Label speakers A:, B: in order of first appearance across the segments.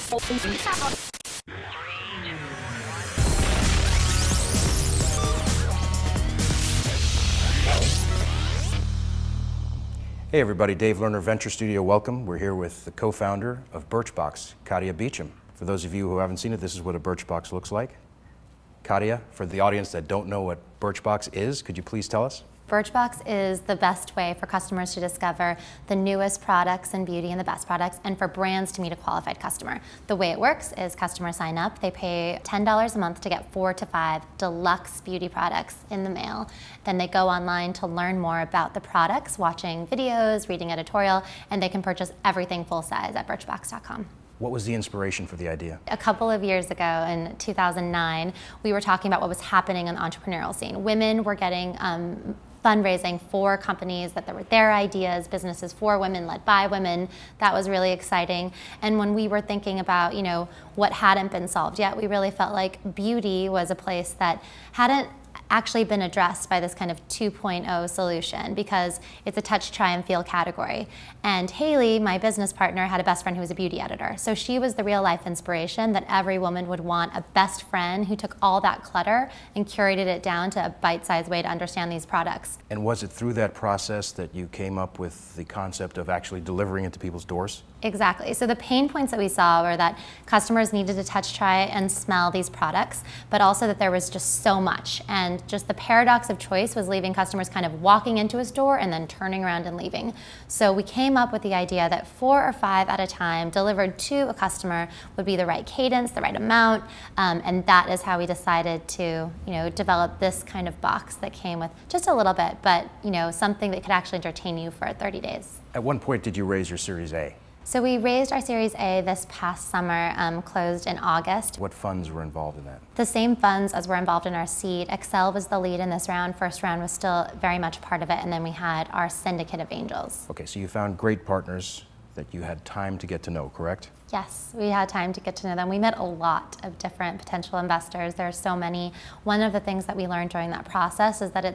A: Hey everybody, Dave Lerner, Venture Studio, welcome. We're here with the co-founder of Birchbox, Katia Beecham. For those of you who haven't seen it, this is what a Birchbox looks like. Katia, for the audience that don't know what Birchbox is, could you please tell us?
B: Birchbox is the best way for customers to discover the newest products in beauty and the best products, and for brands to meet a qualified customer. The way it works is customers sign up, they pay $10 a month to get 4 to 5 deluxe beauty products in the mail. Then they go online to learn more about the products, watching videos, reading editorial, and they can purchase everything full size at birchbox.com.
A: What was the inspiration for the idea?
B: A couple of years ago, in 2009, we were talking about what was happening in the entrepreneurial scene. Women were getting fundraising for companies that were their ideas, businesses for women, led by women. That was really exciting. And when we were thinking about, what hadn't been solved yet, we really felt like beauty was a place that hadn't actually been addressed by this kind of 2.0 solution, because it's a touch, try, and feel category. And Haley, my business partner, had a best friend who was a beauty editor. So she was the real life inspiration that every woman would want, a best friend who took all that clutter and curated it down to a bite-sized way to understand these products.
A: And was it through that process that you came up with the concept of actually delivering it to people's doors?
B: Exactly. So the pain points that we saw were that customers needed to touch, try, and smell these products, but also that there was just so much. And just the paradox of choice was leaving customers kind of walking into a store and then turning around and leaving. So we came up with the idea that 4 or 5 at a time delivered to a customer would be the right cadence, the right amount, and that is how we decided to develop this kind of box that came with just a little bit, but something that could actually entertain you for 30 days.
A: At one point did you raise your Series A?
B: So we raised our Series A this past summer, closed in August.
A: What funds were involved in that?
B: The same funds as were involved in our seed. Excel was the lead in this round. First round was still very much part of it, and then we had our syndicate of angels.
A: Okay, so you found great partners that you had time to get to know, correct?
B: Yes, we had time to get to know them. We met a lot of different potential investors. There are so many. One of the things that we learned during that process is that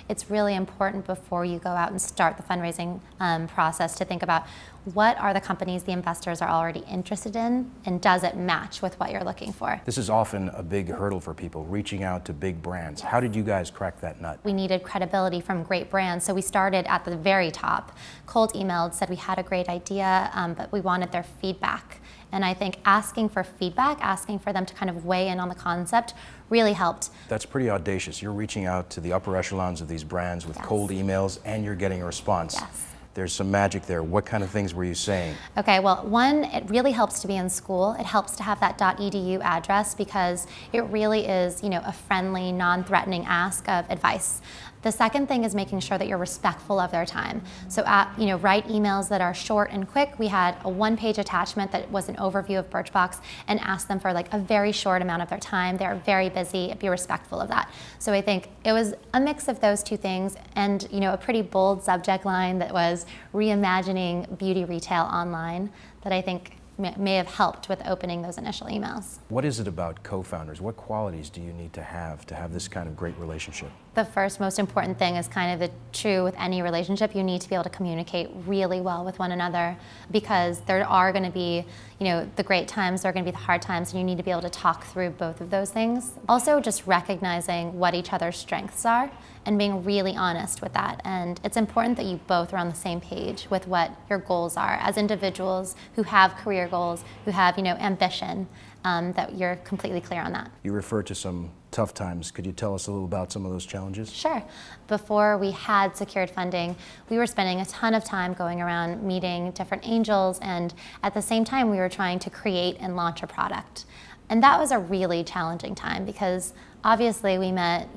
B: it's really important before you go out and start the fundraising process to think about what are the companies the investors are already interested in, and does it match with what you're looking for?
A: This is often a big hurdle for people, reaching out to big brands. How did you guys crack that nut?
B: We needed credibility from great brands, so we started at the very top. Cold emailed, said we had a great idea, but we wanted their feedback. And I think asking for feedback, asking for them to kind of weigh in on the concept really helped.
A: That's pretty audacious. You're reaching out to the upper echelons of these brands with cold emails, and you're getting a response.
B: Yes.
A: There's some magic there. What kind of things were you saying?
B: Okay, well, one, it really helps to be in school. It helps to have that .edu address, because it really is, a friendly, non-threatening ask of advice. The second thing is making sure that you're respectful of their time. So, write emails that are short and quick. We had a 1-page attachment that was an overview of Birchbox, and asked them for like a very short amount of their time. They're very busy. Be respectful of that. So I think it was a mix of those two things, and a pretty bold subject line that was reimagining beauty retail online, that I think may have helped with opening those initial emails.
A: What is it about co-founders? What qualities do you need to have this kind of great relationship?
B: The first most important thing is kind of true with any relationship. You need to be able to communicate really well with one another, because there are going to be, the great times, there are going to be the hard times, and you need to be able to talk through both of those things. Also, just recognizing what each other's strengths are and being really honest with that. And it's important that you both are on the same page with what your goals are as individuals who have career goals, who have, ambition, that you're completely clear on that.
A: You referred to some tough times. Could you tell us a little about some of those challenges?
B: Sure. Before we had secured funding, we were spending a ton of time going around meeting different angels, and at the same time we were trying to create and launch a product. And that was a really challenging time, because obviously we met,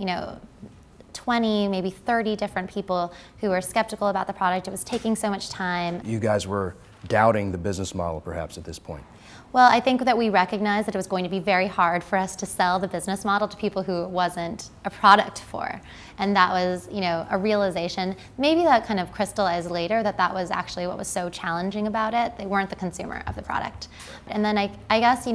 B: 20, maybe 30 different people who were skeptical about the product. It was taking so much time.
A: You guys were doubting the business model perhaps at this point.
B: Well, I think that we recognized that it was going to be very hard for us to sell the business model to people who it wasn't a product for. And that was, a realization. Maybe that kind of crystallized later that that was actually what was so challenging about it. They weren't the consumer of the product. And then I guess,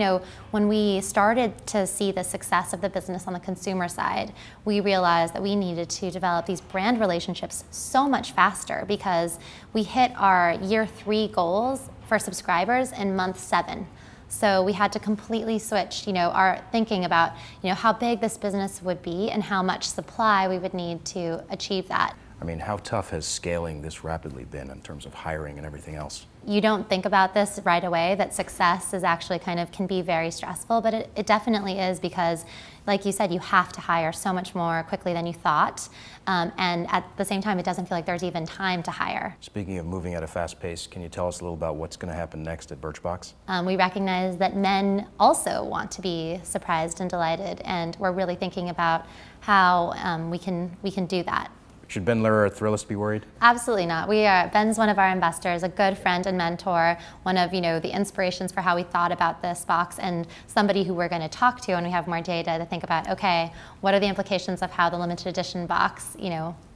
B: when we started to see the success of the business on the consumer side, we realized that we needed to develop these brand relationships so much faster, because we hit our year 3 goals for subscribers in month 7. So we had to completely switch, our thinking about, how big this business would be and how much supply we would need to achieve that.
A: I mean, how tough has scaling this rapidly been in terms of hiring and everything else?
B: You don't think about this right away, that success is actually can be very stressful, but it definitely is, because like you said, you have to hire so much more quickly than you thought. And at the same time, it doesn't feel like there's even time to hire.
A: Speaking of moving at a fast pace, can you tell us a little about what's going to happen next at Birchbox?
B: We recognize that men also want to be surprised and delighted, and we're really thinking about how we can do that.
A: Should Ben Lehrer, a Thrillist, be worried?
B: Absolutely not. Ben's one of our investors, a good friend and mentor, one of the inspirations for how we thought about this box, and somebody who we're going to talk to when we have more data to think about, okay, what are the implications of how the limited edition box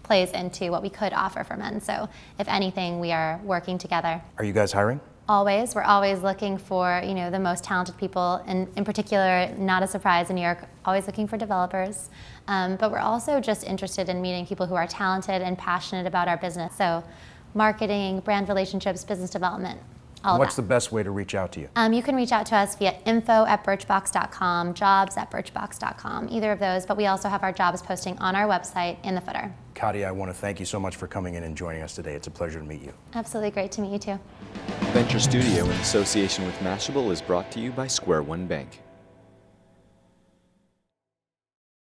B: plays into what we could offer for men. So if anything, we are working together.
A: Are you guys hiring?
B: Always. We're always looking for the most talented people, and in particular, not a surprise in New York, always looking for developers. But we're also just interested in meeting people who are talented and passionate about our business. So marketing, brand relationships, business development, all of that.
A: What's the best way to reach out to you?
B: You can reach out to us via info@birchbox.com, jobs@birchbox.com, either of those, but we also have our jobs posting on our website in the footer.
A: Katia, I want to thank you so much for coming in and joining us today. It's a pleasure to meet you.
B: Absolutely, great to meet you too.
C: Venture Studio in association with Mashable is brought to you by Square One Bank.